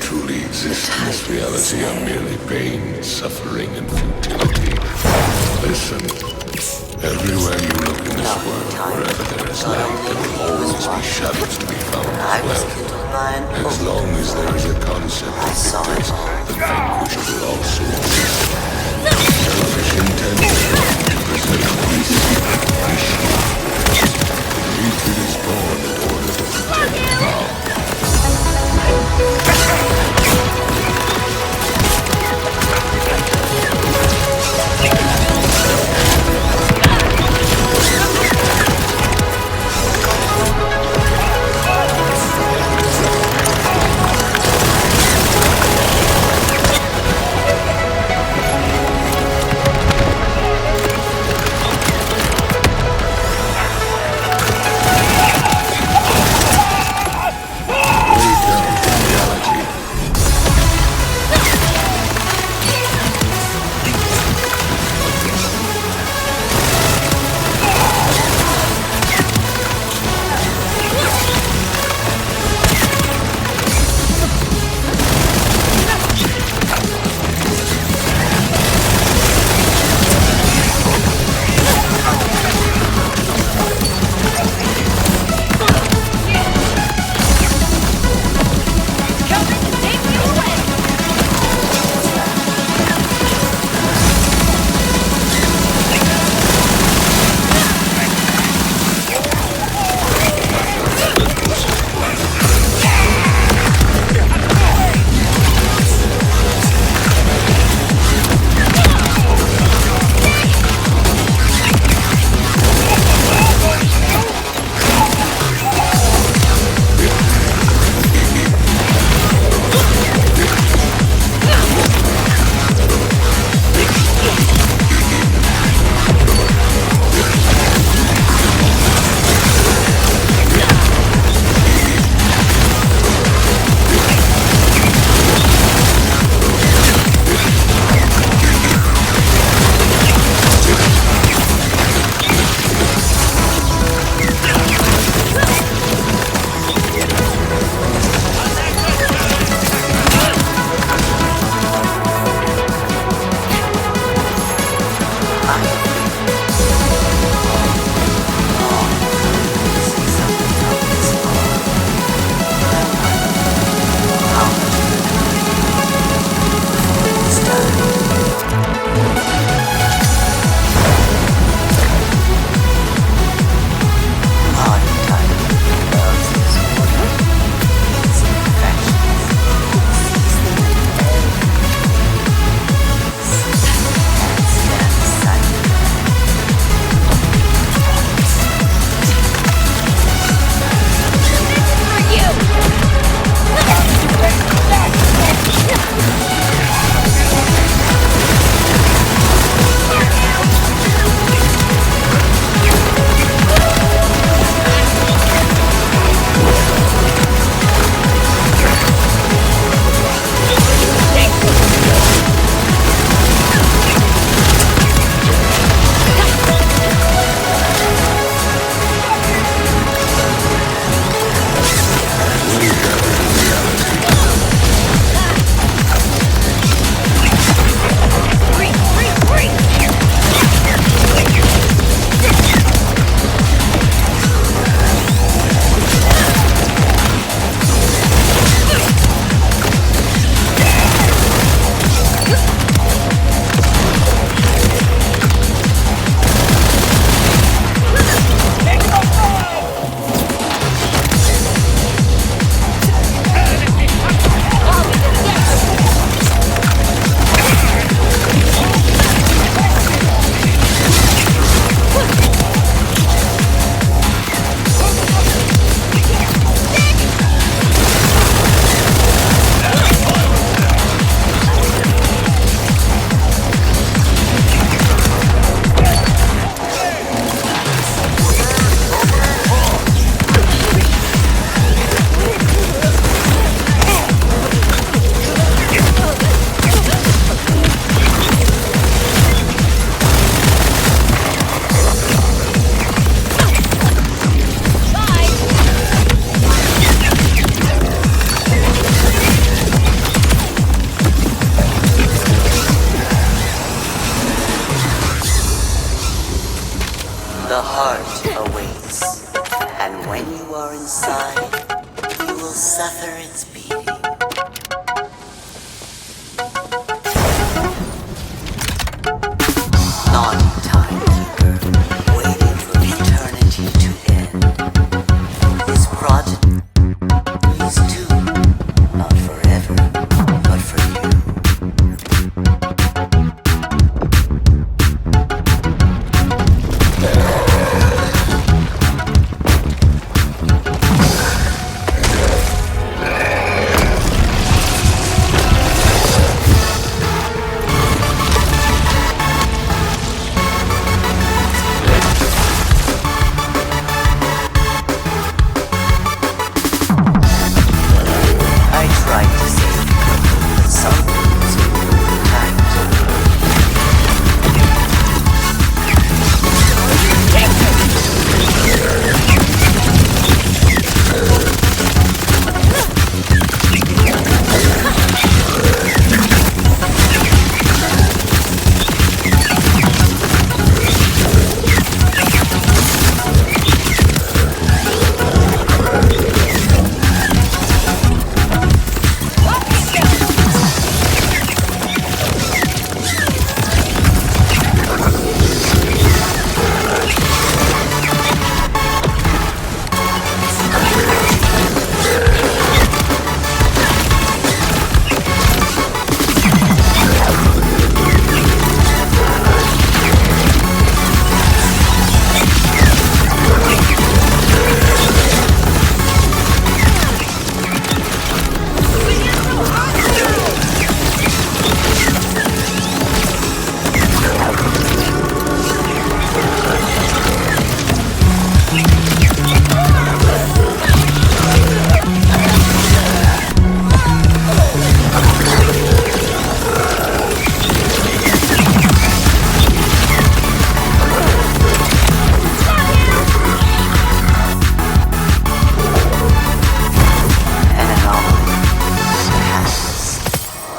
truly exist in this reality are merely pain, suffering, and futility. Listen. Everywhere you look in this world, wherever there is light, there will always be shadows to be found as well. As long as there is a concept of victors, the vanquished will also exist. Selfish intention to preserve peace, hatred is born in order to protect power.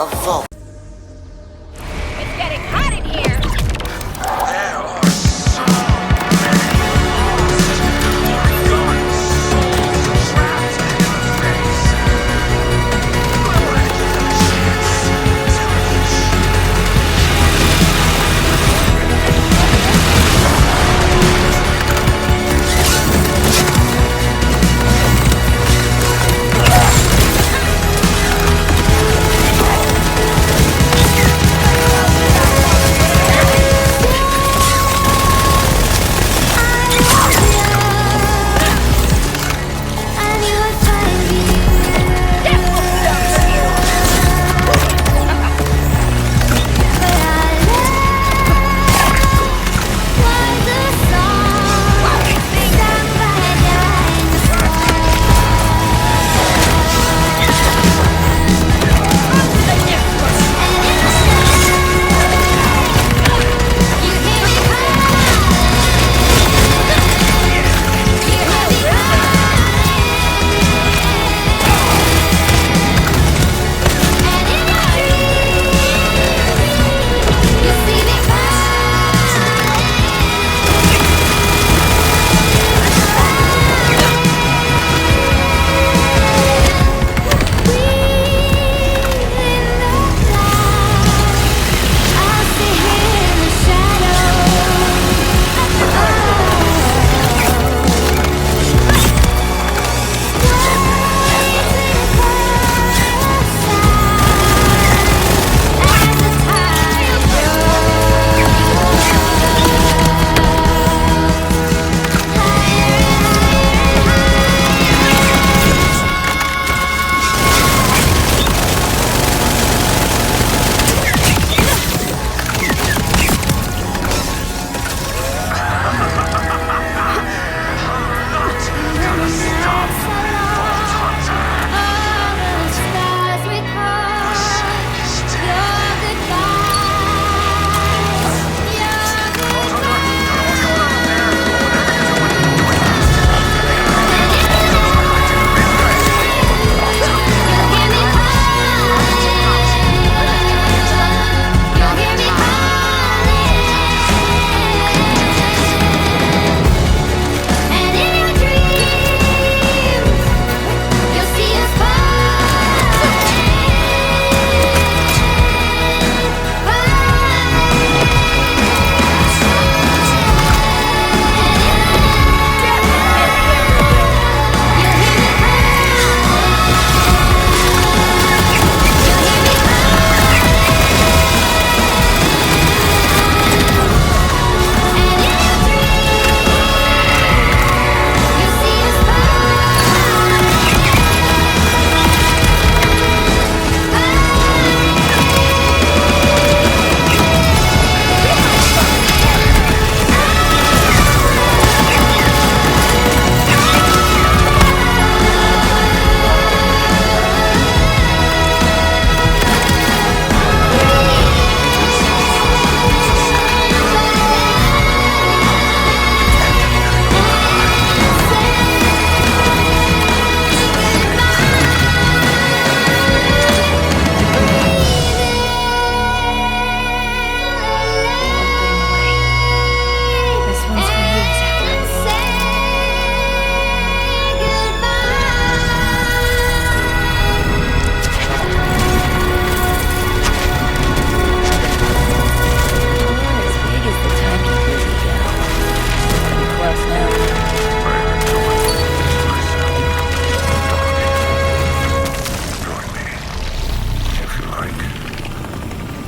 a vault. It's getting hot in here! There are so many guns, souls trapped in the face. Ready for the chance to reach.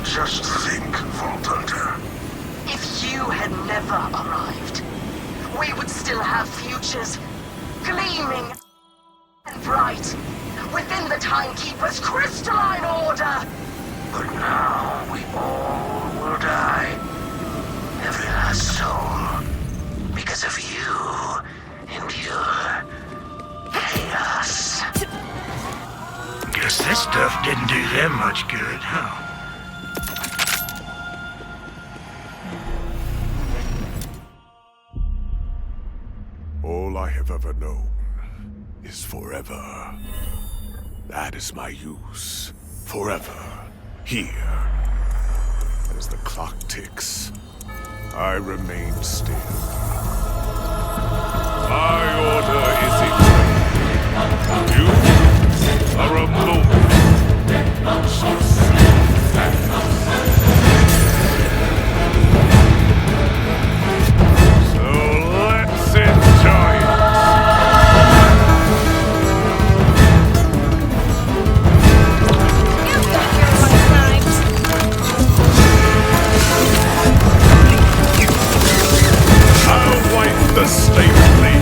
Just think, Vault Hunter. If you had never arrived, we would still have futures, gleaming and bright, within the Timekeeper's crystalline order. But now we all will die. Every last soul. Because of you and your chaos. Guess this stuff didn't do them much good, huh? All I have ever known is forever. That is my use. Forever. here. As the clock ticks, I remain still. My order is eternal. You are a moment. So let's enjoy it. You've got your fun times. I'll wipe the slate clean.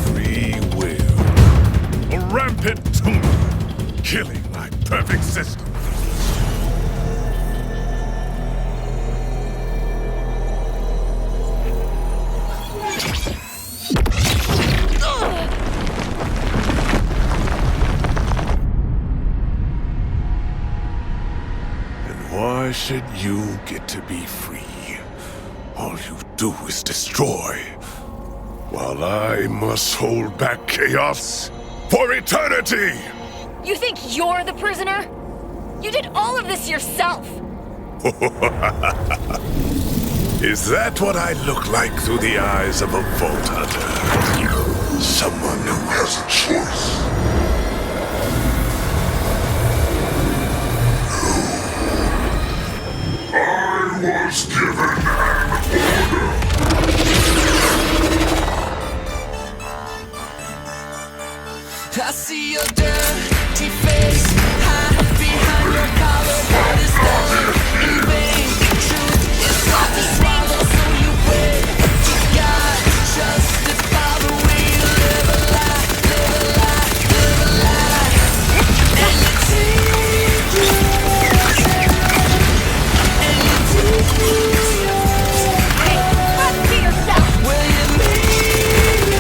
Free will. A rampant tumor, killing my perfect system. And why should you get to be free? All you do is destroy. While I must hold back chaos for eternity! You think you're the prisoner? You did all of this yourself! Is that what I look like through the eyes of a Vault Hunter? Someone who has a choice. I was given an order. I see your dirty face hide behind your collar. What is done in vain? Truth is hard to swallow, so you wait to God. Justify the way you live a lie, live a lie, live a lie. And you take and you Hey, run to yourself! will you mean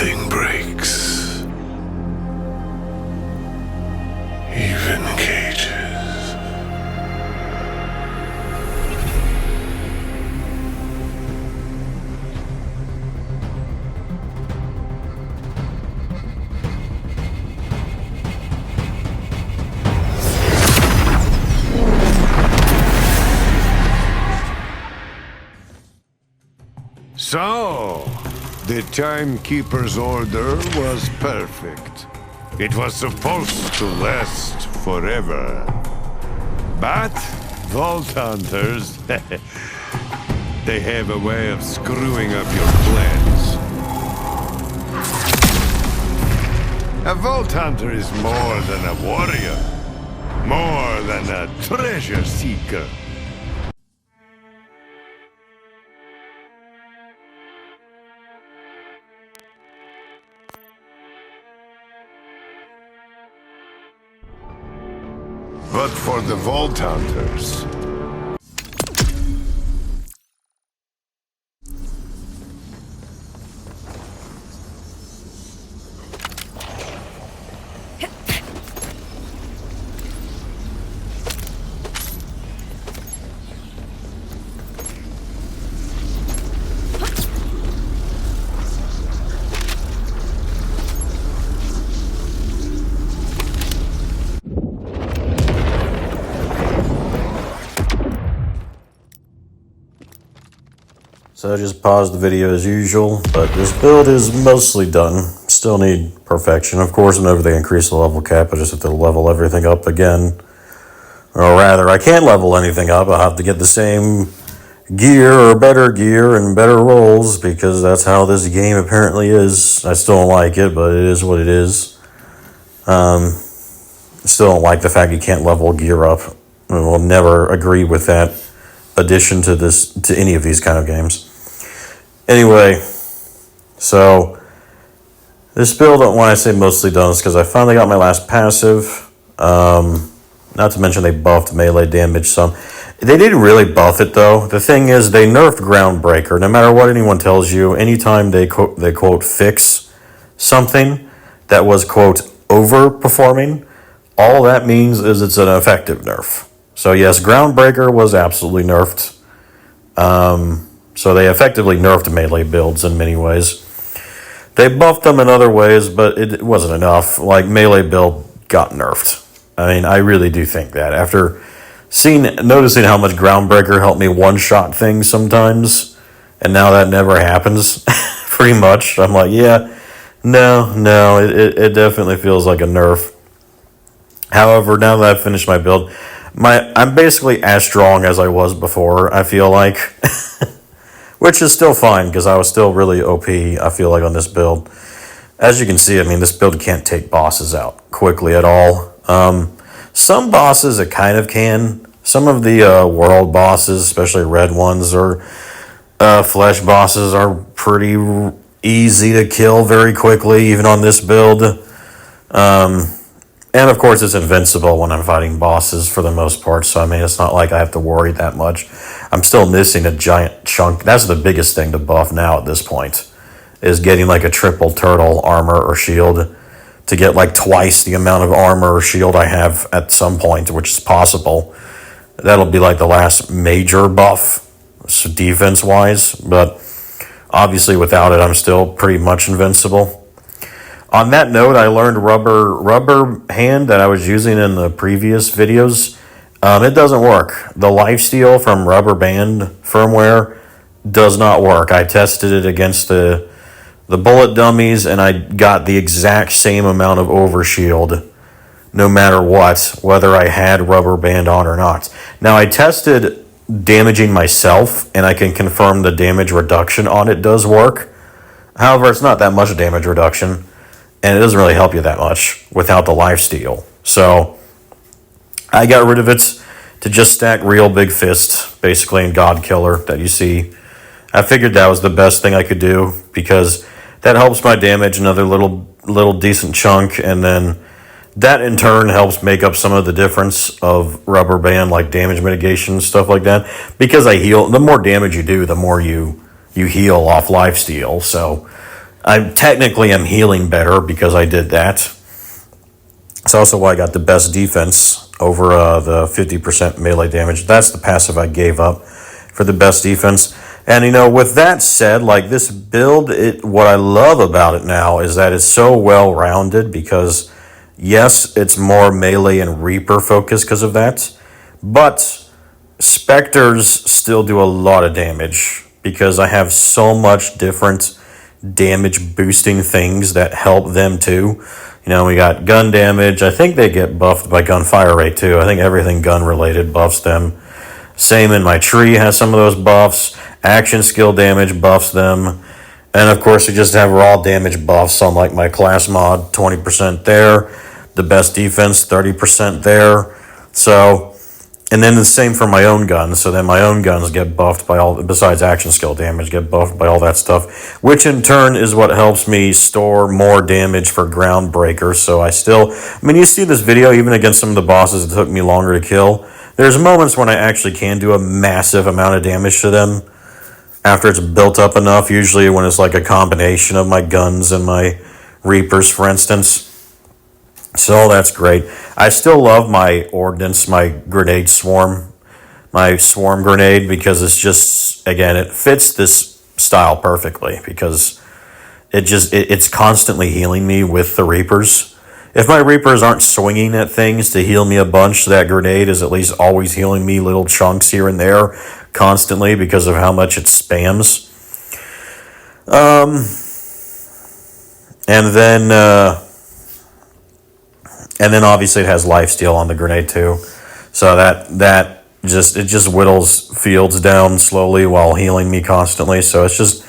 Everything breaks. Even cages. So, the Timekeeper's order was perfect. It was supposed to last forever. But, Vault Hunters, they have a way of screwing up your plans. A Vault Hunter is more than a warrior, more than a treasure seeker. But for the Vault Hunters, So I just paused the video as usual, but this build is mostly done. Still need perfection. Of course, whenever they increase the level cap, I just have to level everything up again. Or rather, I can't level anything up. I'll have to get the same gear or better gear and better rolls because that's how this game apparently is. I still don't like it, but it is what it is. I still don't like the fact you can't level gear up. I will never agree with that addition to any of these kind of games. Anyway, so this build, when I say mostly done, is because I finally got my last passive. Not to mention they buffed melee damage some. They didn't really buff it though. The thing is, they nerfed Groundbreaker. No matter what anyone tells you, anytime they quote fix something that was quote overperforming, all that means is it's an effective nerf. So yes, Groundbreaker was absolutely nerfed. So they effectively nerfed melee builds in many ways. They buffed them in other ways, but it wasn't enough. Like, melee build got nerfed. I mean, I really do think that. After noticing how much Groundbreaker helped me one-shot things sometimes, and now that never happens, pretty much, I'm like, yeah, no, it definitely feels like a nerf. However, now that I've finished my build, I'm basically as strong as I was before, I feel like. Which is still fine, because I was still really OP, I feel like, on this build. As you can see, I mean, this build can't take bosses out quickly at all. Some bosses it kind of can. Some of the world bosses, especially red ones, or flesh bosses, are pretty easy to kill very quickly, even on this build. And of course, it's invincible when I'm fighting bosses for the most part, so I mean, it's not like I have to worry that much. I'm still missing a giant chunk. That's the biggest thing to buff now at this point, is getting like a triple turtle armor or shield to get like twice the amount of armor or shield I have at some point, which is possible. That'll be like the last major buff, so defense-wise, but obviously without it, I'm still pretty much invincible. On that note, I learned rubber hand that I was using in the previous videos. It doesn't work. The lifesteal from rubber band firmware does not work. I tested it against the bullet dummies, and I got the exact same amount of overshield no matter what, whether I had rubber band on or not. Now, I tested damaging myself, and I can confirm the damage reduction on it does work. However, it's not that much damage reduction, and it doesn't really help you that much without the lifesteal. So I got rid of it to just stack real big fist, basically, in God Killer that you see. I figured that was the best thing I could do because that helps my damage another little decent chunk, and then that in turn helps make up some of the difference of rubber band, like damage mitigation, stuff like that. Because I heal, the more damage you do, the more you heal off lifesteal. So I technically am healing better because I did that. It's also why I got the best defense over the 50% melee damage. That's the passive I gave up for the best defense. And, you know, with that said, like, this build, what I love about it now is that it's so well-rounded because, yes, it's more melee and Reaper focused because of that, but Spectres still do a lot of damage because I have so much different damage boosting things that help them too. You know, we got gun damage. I think they get buffed by gunfire rate too. I think everything gun related buffs them. Same in my tree has some of those buffs. Action skill damage buffs them. And of course, we just have raw damage buffs on like my class mod, 20% there. The best defense, 30% there. So, and then the same for my own guns. So then my own guns get buffed by all, besides action skill damage, get buffed by all that stuff, which in turn is what helps me store more damage for ground breakers. So I still, I mean, you see this video, even against some of the bosses, it took me longer to kill. There's moments when I actually can do a massive amount of damage to them after it's built up enough, usually when it's like a combination of my guns and my Reapers, for instance. So that's great. I still love my ordnance, my grenade swarm, my swarm grenade, because it's just, again, it fits this style perfectly because it's constantly healing me with the Reapers. If my Reapers aren't swinging at things to heal me a bunch, that grenade is at least always healing me little chunks here and there constantly because of how much it spams. And then obviously it has lifesteal on the grenade too. So that just whittles fields down slowly while healing me constantly. So it's just,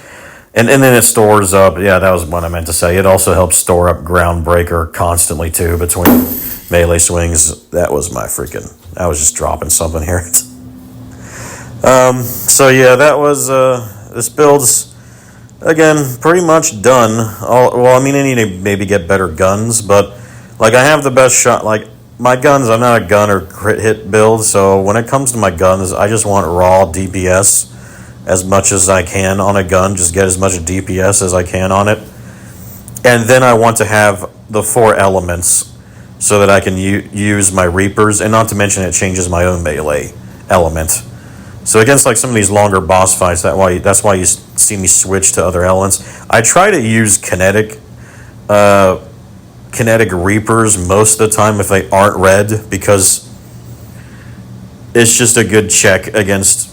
and then it stores up, yeah, that was what I meant to say. It also helps store up ground breaker constantly too between melee swings. That was my freaking, I was just dropping something here. So yeah, that was, this build's, again, pretty much done. Well, I mean, I need to maybe get better guns, but like, I have the best shot, like, my guns, I'm not a gun or crit hit build, so when it comes to my guns, I just want raw DPS as much as I can on a gun, just get as much DPS as I can on it. And then I want to have the 4 elements so that I can use my Reapers, and not to mention it changes my own melee element. So against like some of these longer boss fights, that's why you see me switch to other elements. I try to use kinetic Reapers most of the time if they aren't red, because it's just a good check against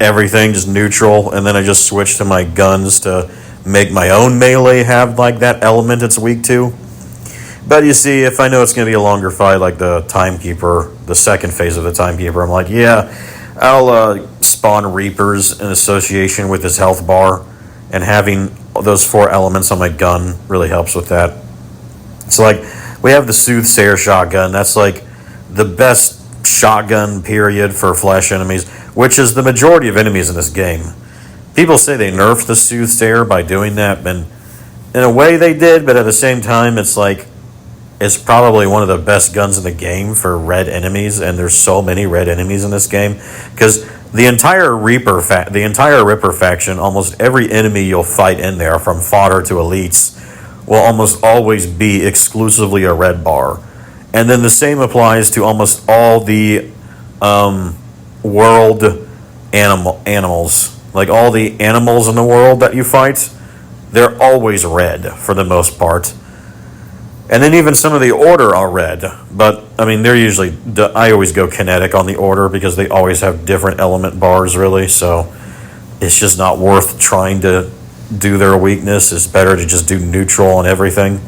everything, just neutral, and then I just switch to my guns to make my own melee have like that element it's weak to. But you see, if I know it's going to be a longer fight, like the Timekeeper, the second phase of the Timekeeper, I'm like, yeah, I'll spawn Reapers in association with his health bar, and having those 4 elements on my gun really helps with that. So like, we have the Soothsayer shotgun. That's like the best shotgun period for flesh enemies, which is the majority of enemies in this game. People say they nerfed the Soothsayer by doing that, and in a way they did, but at the same time, it's like, it's probably one of the best guns in the game for red enemies, and there's so many red enemies in this game, because the entire Reaper faction, almost every enemy you'll fight in there, from fodder to elites, will almost always be exclusively a red bar. And then the same applies to almost all the world animals. Like all the animals in the world that you fight, they're always red for the most part. And then even some of the Order are red. But, I mean, they're usually, I always go kinetic on the Order because they always have different element bars, really. So it's just not worth trying to do their weakness. It's better to just do neutral on everything.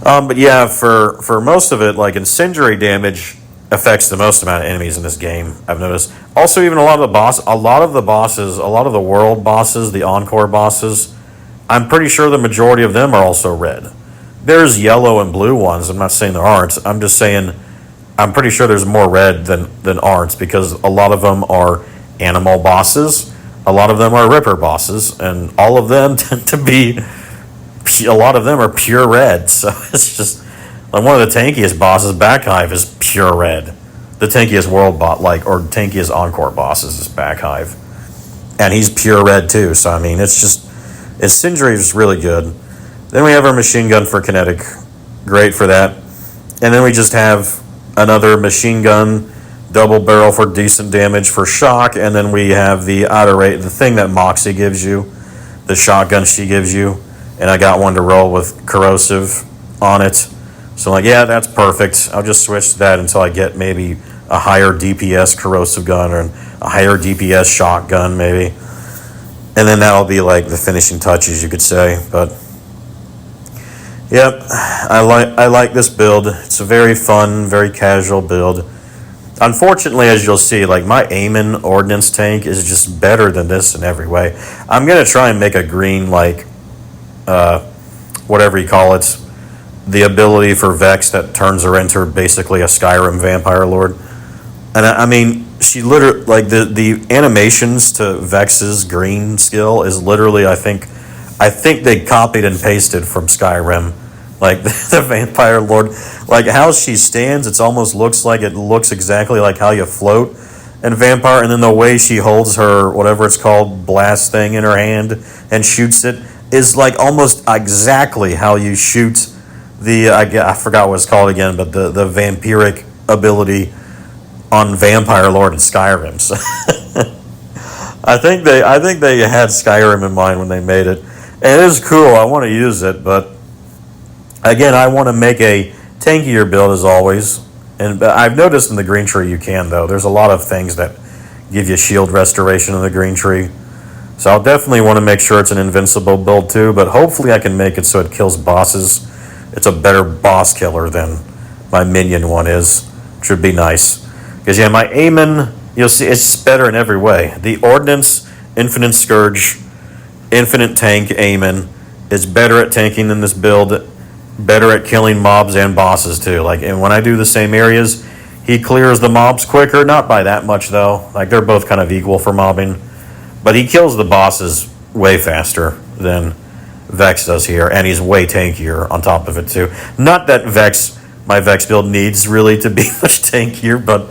But yeah, for most of it, like, incendiary damage affects the most amount of enemies in this game, I've noticed. Also, even a lot of the world bosses, the Encore bosses, I'm pretty sure the majority of them are also red. There's yellow and blue ones. I'm not saying there aren't. I'm just saying I'm pretty sure there's more red than aren't, because a lot of them are animal bosses. A lot of them are Ripper bosses, and all of them tend to be, a lot of them are pure red. So it's just, like, one of the tankiest bosses, Backhive, is pure red. The tankiest world bot, or tankiest Encore bosses is Backhive. And he's pure red too, so I mean, it's just, is Sindri is really good. Then we have our machine gun for kinetic, great for that. And then we just have another machine gun, double barrel for decent damage for shock, and then we have the auto rate, the thing that Moxie gives you, the shotgun she gives you, and I got one to roll with corrosive on it. So like, yeah, that's perfect. I'll just switch to that until I get maybe a higher DPS corrosive gun or a higher DPS shotgun maybe. And then that'll be like the finishing touches, you could say. But yep, I like this build. It's a very fun, very casual build. Unfortunately, as you'll see, like my Aiming ordnance tank is just better than this in every way. I'm gonna try and make a green, like whatever you call it, the ability for Vex that turns her into basically a Skyrim vampire lord. And I mean, she literally, like the animations to Vex's green skill is literally, I think they copied and pasted from Skyrim. Like the vampire lord, like how she stands, it almost looks exactly like how you float in Vampire, and then the way she holds her, whatever it's called, blast thing in her hand and shoots it is like almost exactly how you shoot I forgot what it's called again, but the vampiric ability on Vampire Lord and Skyrim. So I think they had Skyrim in mind when they made it. And it is cool. I want to use it, but again, I want to make a tankier build as always. And I've noticed in the green tree you can, though. There's a lot of things that give you shield restoration in the green tree. So I'll definitely want to make sure it's an invincible build too, but hopefully I can make it so it kills bosses. It's a better boss killer than my minion one is, which would be nice. Because yeah, my Aiming, you'll see, it's better in every way. The Ordnance, Infinite Scourge, Infinite Tank Aiming is better at tanking than this build, better at killing mobs and bosses too. Like, and when I do the same areas, he clears the mobs quicker, not by that much though. Like, they're both kind of equal for mobbing, but he kills the bosses way faster than Vex does here, and he's way tankier on top of it too. Not that my Vex build needs really to be much tankier, but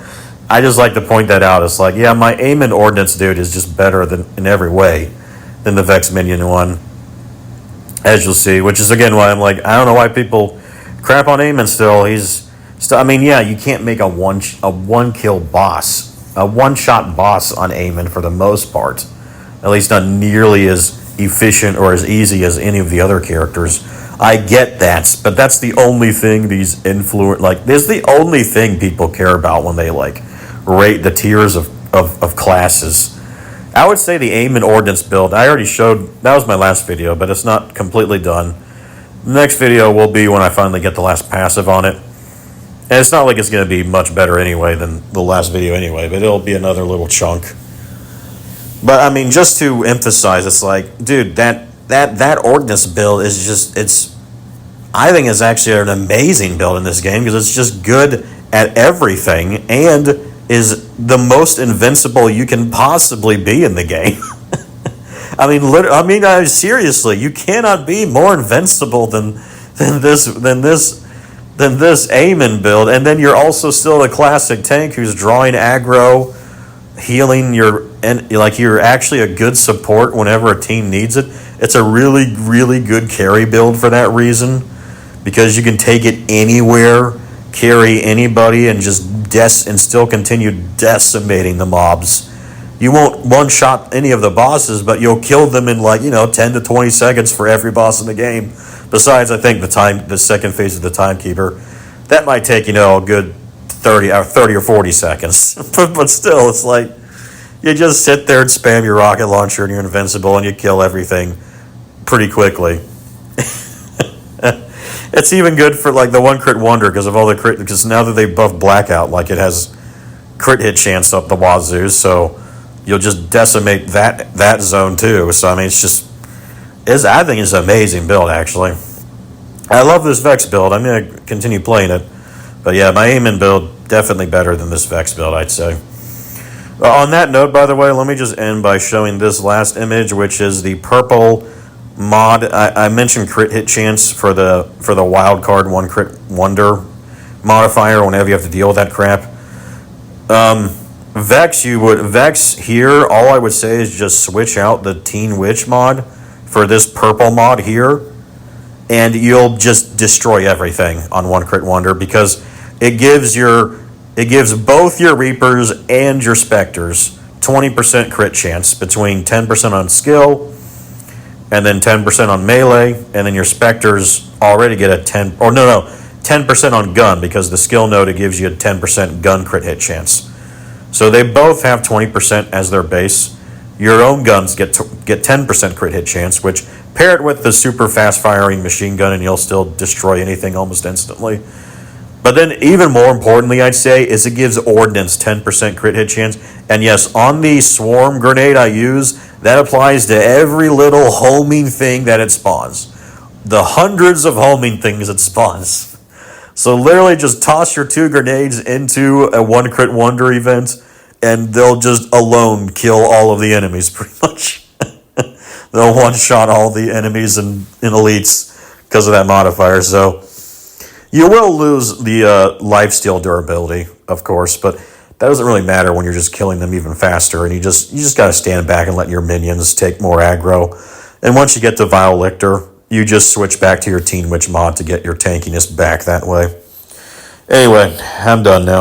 I just like to point that out. It's like, yeah, my Aiming Ordnance dude is just better than in every way than the Vex minion one, as you'll see, which is again why I'm like, I don't know why people crap on Aiming still. I mean, yeah, you can't make a one kill boss, a one shot boss on Aiming for the most part, at least not nearly as efficient or as easy as any of the other characters. I get that, but that's the only thing there's the only thing people care about when they like rate the tiers of classes. I would say the Aiming Ordnance build, I already showed, that was my last video, but it's not completely done. The next video will be when I finally get the last passive on it. And it's not like it's going to be much better anyway than the last video anyway, but it'll be another little chunk. But I mean, just to emphasize, it's like, dude, that Ordnance build is just, I think it's actually an amazing build in this game because it's just good at everything and is the most invincible you can possibly be in the game. Seriously, you cannot be more invincible than this Aiming build, and then you're also still a classic tank who's drawing aggro, healing you're actually a good support whenever a team needs it. It's a really, really good carry build for that reason, because you can take it anywhere, carry anybody, and and still continue decimating the mobs. You won't one-shot any of the bosses, but you'll kill them in 10 to 20 seconds for every boss in the game. Besides, I think the second phase of the Timekeeper, that might take a good 30 or 40 seconds. but still, it's like you just sit there and spam your rocket launcher and you're invincible and you kill everything pretty quickly. It's even good for the one crit wonder because now that they buffed Blackout, it has crit hit chance up the wazoo, so you'll just decimate that zone too. So I mean, I think it's an amazing build actually. I love this Vex build. I'm gonna continue playing it, but yeah, my Aiming build definitely better than this Vex build, I'd say. On that note, by the way, let me just end by showing this last image, which is the purple mod. I mentioned crit hit chance for the wild card one crit wonder modifier whenever you have to deal with that crap. Vex here, all I would say is just switch out the Teen Witch mod for this purple mod here, and you'll just destroy everything on one crit wonder, because it gives both your Reapers and your Spectres 20% crit chance, between 10% on skill and then 10% on melee, and then your Spectres already get a 10% on gun, because the skill node, it gives you a 10% gun crit hit chance. So they both have 20% as their base. Your own guns get 10% crit hit chance, which pair it with the super fast firing machine gun and you'll still destroy anything almost instantly. But then even more importantly, I'd say, is it gives Ordnance 10% crit hit chance. And yes, on the swarm grenade I use, that applies to every little homing thing that it spawns. The hundreds of homing things it spawns. So literally just toss your 2 grenades into a 1 crit wonder event, and they'll just alone kill all of the enemies, pretty much. They'll one-shot all the enemies and elites because of that modifier. So you will lose the lifesteal durability, of course, but that doesn't really matter when you're just killing them even faster, and you just got to stand back and let your minions take more aggro. And once you get to Vile Lictor, you just switch back to your Teen Witch mod to get your tankiness back that way. Anyway, I'm done now.